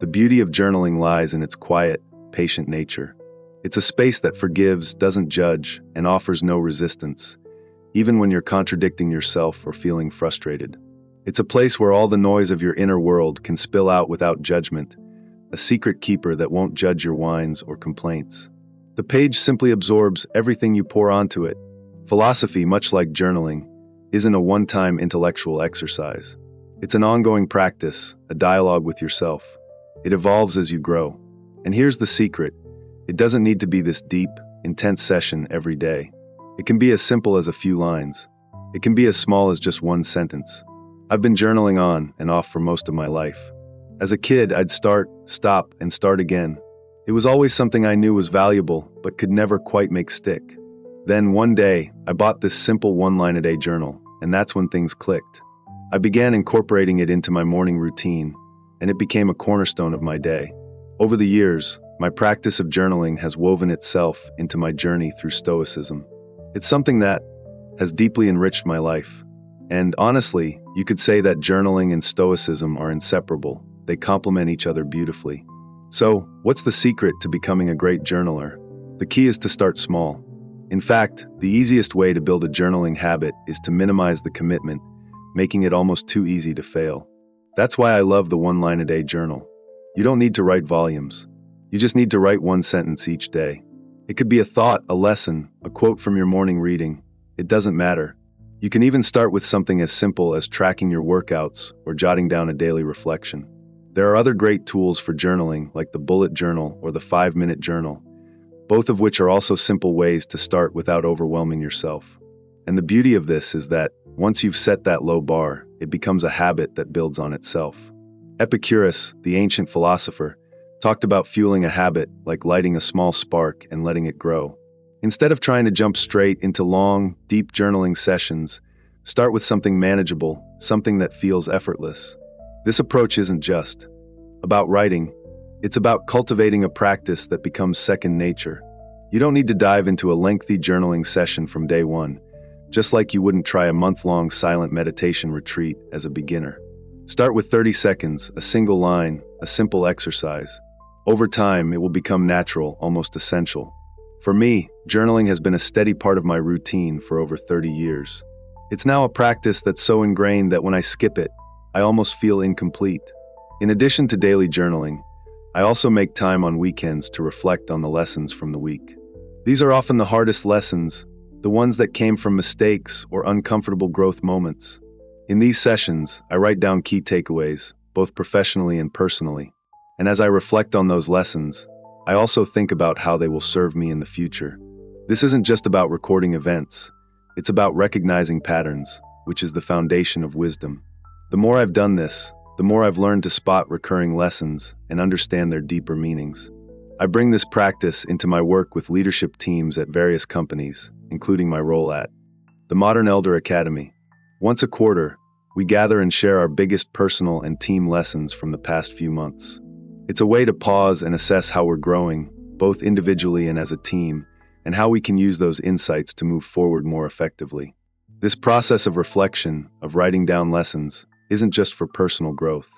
The beauty of journaling lies in its quiet, patient nature. It's a space that forgives, doesn't judge, and offers no resistance, even when you're contradicting yourself or feeling frustrated. It's a place where all the noise of your inner world can spill out without judgment, a secret keeper that won't judge your whines or complaints. The page simply absorbs everything you pour onto it. Philosophy, much like journaling, isn't a one-time intellectual exercise. It's an ongoing practice, a dialogue with yourself. It evolves as you grow. And here's the secret. It doesn't need to be this deep, intense session every day. It can be as simple as a few lines. It can be as small as just one sentence. I've been journaling on and off for most of my life. As a kid, I'd start, stop, and start again. It was always something I knew was valuable, but could never quite make stick. Then one day, I bought this simple one-line-a-day journal, and that's when things clicked. I began incorporating it into my morning routine, and it became a cornerstone of my day. Over the years, my practice of journaling has woven itself into my journey through Stoicism. It's something that has deeply enriched my life. And honestly, you could say that journaling and Stoicism are inseparable. They complement each other beautifully. So, what's the secret to becoming a great journaler? The key is to start small. In fact, the easiest way to build a journaling habit is to minimize the commitment, making it almost too easy to fail. That's why I love the one-line-a-day journal. You don't need to write volumes. You just need to write one sentence each day. It could be a thought, a lesson, a quote from your morning reading. It doesn't matter. You can even start with something as simple as tracking your workouts or jotting down a daily reflection. There are other great tools for journaling, like the bullet journal or the 5-minute journal, both of which are also simple ways to start without overwhelming yourself. And the beauty of this is that once you've set that low bar, it becomes a habit that builds on itself. Epictetus, the ancient philosopher, talked about fueling a habit like lighting a small spark and letting it grow. Instead of trying to jump straight into long, deep journaling sessions, start with something manageable, something that feels effortless. This approach isn't just about writing, it's about cultivating a practice that becomes second nature. You don't need to dive into a lengthy journaling session from day one, just like you wouldn't try a month-long silent meditation retreat as a beginner. Start with 30 seconds, a single line, a simple exercise. Over time, it will become natural, almost essential. For me, journaling has been a steady part of my routine for over 30 years. It's now a practice that's so ingrained that when I skip it, I almost feel incomplete. In addition to daily journaling, I also make time on weekends to reflect on the lessons from the week. These are often the hardest lessons, the ones that came from mistakes or uncomfortable growth moments. In these sessions, I write down key takeaways, both professionally and personally. And as I reflect on those lessons, I also think about how they will serve me in the future. This isn't just about recording events. It's about recognizing patterns, which is the foundation of wisdom. The more I've done this, the more I've learned to spot recurring lessons and understand their deeper meanings. I bring this practice into my work with leadership teams at various companies, including my role at the Modern Elder Academy. Once a quarter, we gather and share our biggest personal and team lessons from the past few months. It's a way to pause and assess how we're growing, both individually and as a team, and how we can use those insights to move forward more effectively. This process of reflection, of writing down lessons, isn't just for personal growth.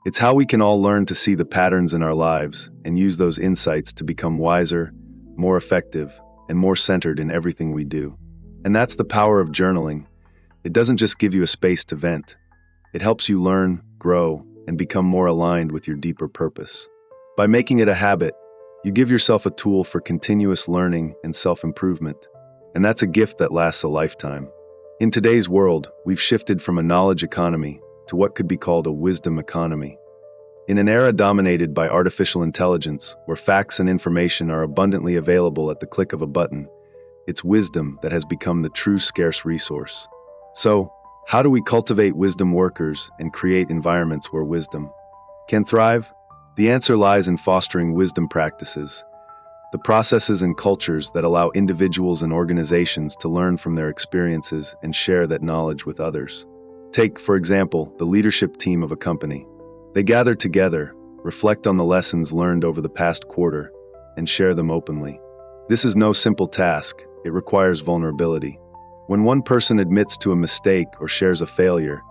It's how we can all learn to see the patterns in our lives and use those insights to become wiser, more effective, and more centered in everything we do. And that's the power of journaling. It doesn't just give you a space to vent. It helps you learn, grow, and become more aligned with your deeper purpose. By making it a habit, you give yourself a tool for continuous learning and self-improvement. And that's a gift that lasts a lifetime. In today's world, we've shifted from a knowledge economy to what could be called a wisdom economy. In an era dominated by artificial intelligence, where facts and information are abundantly available at the click of a button, it's wisdom that has become the true scarce resource. So, how do we cultivate wisdom workers and create environments where wisdom can thrive? The answer lies in fostering wisdom practices, the processes and cultures that allow individuals and organizations to learn from their experiences and share that knowledge with others. Take, for example, the leadership team of a company. They gather together, reflect on the lessons learned over the past quarter, and share them openly. This is no simple task. It requires vulnerability. When one person admits to a mistake or shares a failure,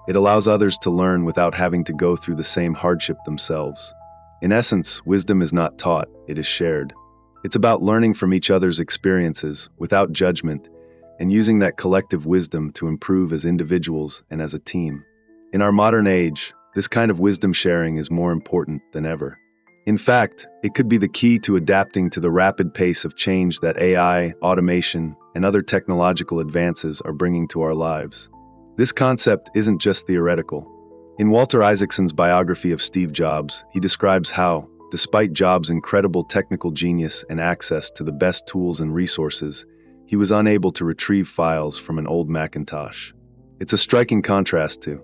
it allows others to learn without having to go through the same hardship themselves. In essence, wisdom is not taught, it is shared. It's about learning from each other's experiences without judgment and using that collective wisdom to improve as individuals and as a team. In our modern age, this kind of wisdom sharing is more important than ever. In fact, it could be the key to adapting to the rapid pace of change that AI, automation, and other technological advances are bringing to our lives. This concept isn't just theoretical. In Walter Isaacson's biography of Steve Jobs, he describes how, despite Jobs' incredible technical genius and access to the best tools and resources, he was unable to retrieve files from an old Macintosh. It's a striking contrast to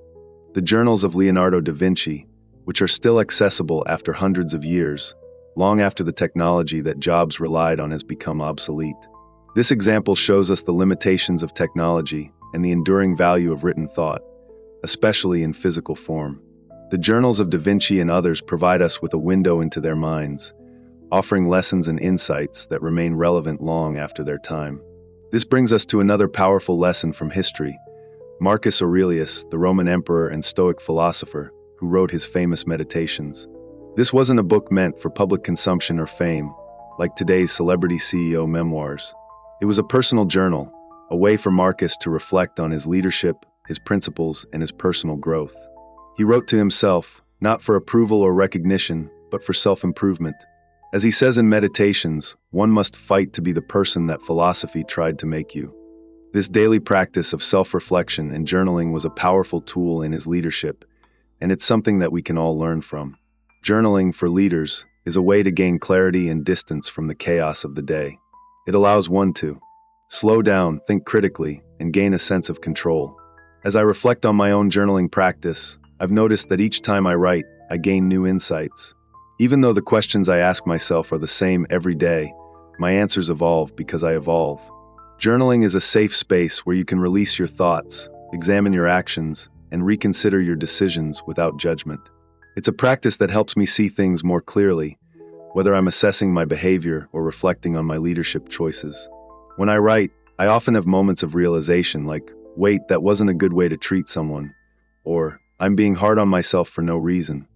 the journals of Leonardo da Vinci, which are still accessible after hundreds of years, long after the technology that Jobs relied on has become obsolete. This example shows us the limitations of technology and the enduring value of written thought, especially in physical form. The journals of Da Vinci and others provide us with a window into their minds, offering lessons and insights that remain relevant long after their time. This brings us to another powerful lesson from history. Marcus Aurelius, the Roman emperor and Stoic philosopher, who wrote his famous Meditations. This wasn't a book meant for public consumption or fame, like today's celebrity CEO memoirs. It was a personal journal, a way for Marcus to reflect on his leadership, his principles, and his personal growth. He wrote to himself, not for approval or recognition, but for self-improvement. As he says in Meditations, one must fight to be the person that philosophy tried to make you. This daily practice of self-reflection and journaling was a powerful tool in his leadership, and it's something that we can all learn from. Journaling, for leaders, is a way to gain clarity and distance from the chaos of the day. It allows one to slow down, think critically, and gain a sense of control. As I reflect on my own journaling practice, I've noticed that each time I write, I gain new insights. Even though the questions I ask myself are the same every day, my answers evolve because I evolve. Journaling is a safe space where you can release your thoughts, examine your actions, and reconsider your decisions without judgment. It's a practice that helps me see things more clearly, whether I'm assessing my behavior or reflecting on my leadership choices. When I write, I often have moments of realization like, wait, that wasn't a good way to treat someone, or I'm being hard on myself for no reason.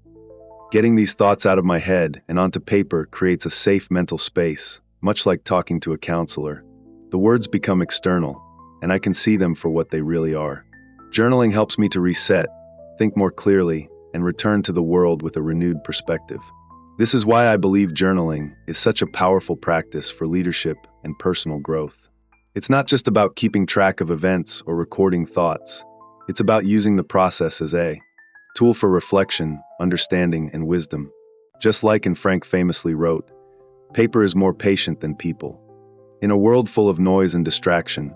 Getting these thoughts out of my head and onto paper creates a safe mental space, much like talking to a counselor. The words become external, and I can see them for what they really are. Journaling helps me to reset, think more clearly, and return to the world with a renewed perspective. This is why I believe journaling is such a powerful practice for leadership and personal growth. It's not just about keeping track of events or recording thoughts. It's about using the process as a tool for reflection, understanding, and wisdom. Just like Frank famously wrote, paper is more patient than people. In a world full of noise and distraction,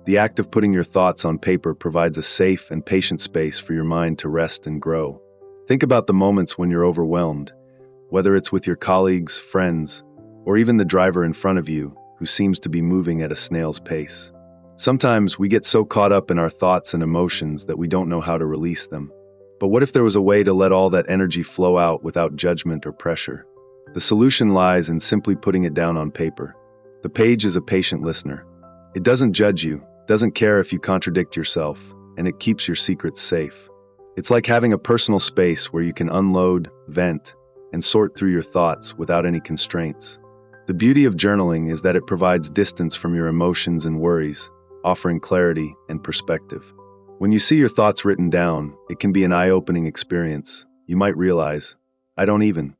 the act of putting your thoughts on paper provides a safe and patient space for your mind to rest and grow. Think about the moments when you're overwhelmed, whether it's with your colleagues, friends, or even the driver in front of you who seems to be moving at a snail's pace. Sometimes we get so caught up in our thoughts and emotions that we don't know how to release them. But what if there was a way to let all that energy flow out without judgment or pressure? The solution lies in simply putting it down on paper. The page is a patient listener. It doesn't judge you, doesn't care if you contradict yourself, and it keeps your secrets safe. It's like having a personal space where you can unload, vent, and sort through your thoughts without any constraints. The beauty of journaling is that it provides distance from your emotions and worries, offering clarity and perspective. When you see your thoughts written down, it can be an eye-opening experience. You might realize, I don't even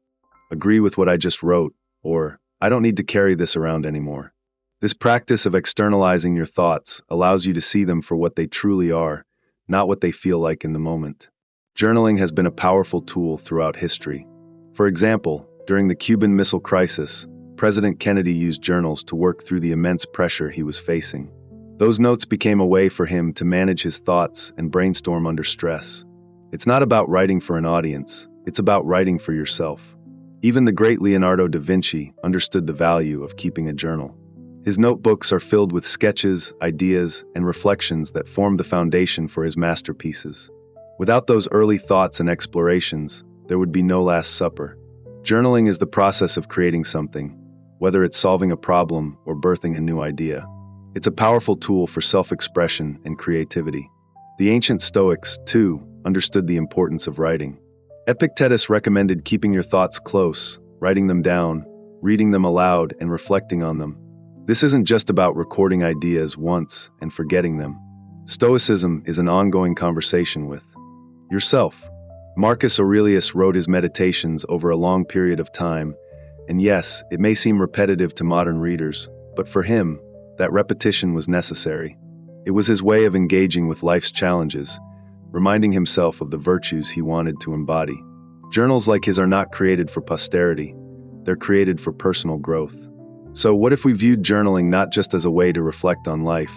agree with what I just wrote, or I don't need to carry this around anymore. This practice of externalizing your thoughts allows you to see them for what they truly are, not what they feel like in the moment. Journaling has been a powerful tool throughout history. For example, during the Cuban Missile Crisis, President Kennedy used journals to work through the immense pressure he was facing. Those notes became a way for him to manage his thoughts and brainstorm under stress. It's not about writing for an audience, it's about writing for yourself. Even the great Leonardo da Vinci understood the value of keeping a journal. His notebooks are filled with sketches, ideas, and reflections that form the foundation for his masterpieces. Without those early thoughts and explorations, there would be no Last Supper. Journaling is the process of creating something, whether it's solving a problem or birthing a new idea. It's a powerful tool for self-expression and creativity. The ancient Stoics, too, understood the importance of writing. Epictetus recommended keeping your thoughts close, writing them down, reading them aloud, and reflecting on them. This isn't just about recording ideas once and forgetting them. Stoicism is an ongoing conversation with yourself. Marcus Aurelius wrote his meditations over a long period of time, and yes, it may seem repetitive to modern readers, but for him, that repetition was necessary. It was his way of engaging with life's challenges, reminding himself of the virtues he wanted to embody. Journals like his are not created for posterity, they're created for personal growth. So what if we viewed journaling not just as a way to reflect on life,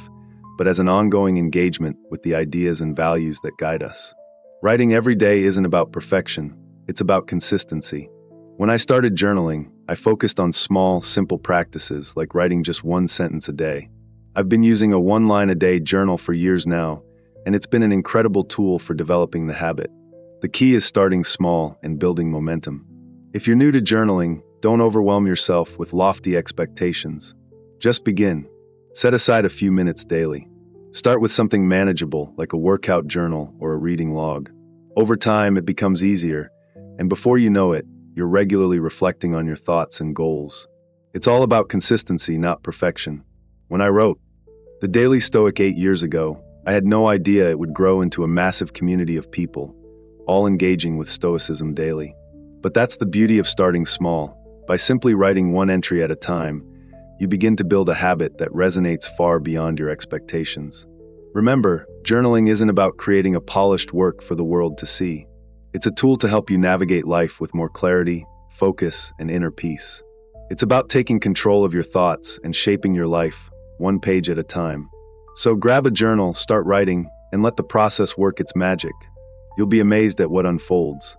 but as an ongoing engagement with the ideas and values that guide us? Writing every day isn't about perfection, it's about consistency. When I started journaling, I focused on small, simple practices like writing just one sentence a day. I've been using a one-line-a-day journal for years now, and it's been an incredible tool for developing the habit. The key is starting small and building momentum. If you're new to journaling, don't overwhelm yourself with lofty expectations. Just begin. Set aside a few minutes daily. Start with something manageable like a workout journal or a reading log. Over time, it becomes easier, and before you know it, you're regularly reflecting on your thoughts and goals. It's all about consistency, not perfection. When I wrote The Daily Stoic 8 years ago, I had no idea it would grow into a massive community of people, all engaging with Stoicism daily. But that's the beauty of starting small. By simply writing one entry at a time, you begin to build a habit that resonates far beyond your expectations. Remember, journaling isn't about creating a polished work for the world to see. It's a tool to help you navigate life with more clarity, focus, and inner peace. It's about taking control of your thoughts and shaping your life, one page at a time. So grab a journal, start writing, and let the process work its magic. You'll be amazed at what unfolds.